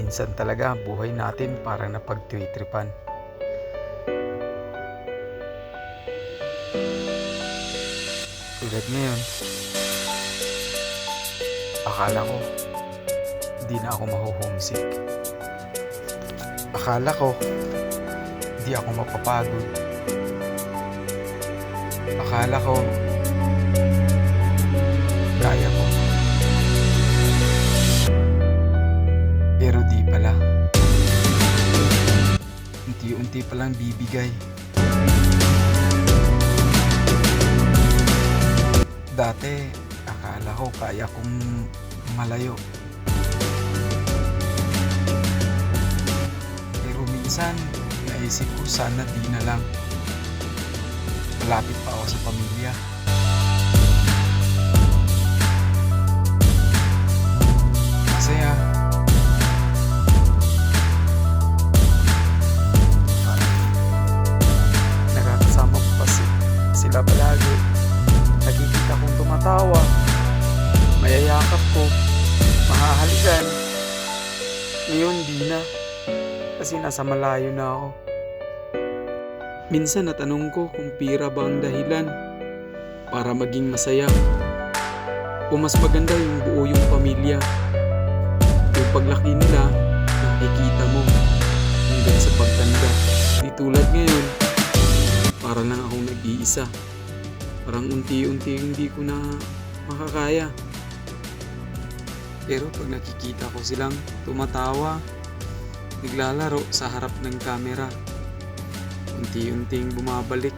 Minsan talaga buhay natin parang napagtritripan. Tulad ngayon, akala ko di na ako maho-homesick. Akala ko di ako mapapagod. Akala ko kaya ko. Pero di pala. Unti-unti palang bibigay. Dati, akala ko kaya kong malayo. Pero minsan, naisip ko sana di na lang. Malapit pa ako sa pamilya. Masaya. Nakakasama ko pa sila palagi. Nakikita kong tumatawa. Mayayakap ko. Mahahalikan. Ngayon di na. Kasi nasa malayo na ako. Minsan natanong ko kung pira ba ang dahilan para maging masaya. O mas maganda yung buo yung pamilya. Yung paglaki nila, nakikita mo hanggang sa pagtanda. Di tulad ngayon, para lang akong nag-iisa. Parang unti-unti hindi ko na makakaya. Pero pag nakikita ko silang tumatawa, naglalaro sa harap ng camera, unti-unting bumabalik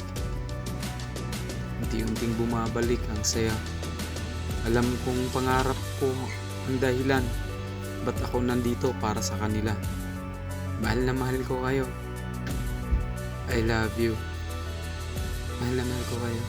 ang saya. Alam kong pangarap ko ang dahilan ba't ako nandito para sa kanila. Mahal na mahal ko kayo. I love you. Mahal na mahal ko kayo.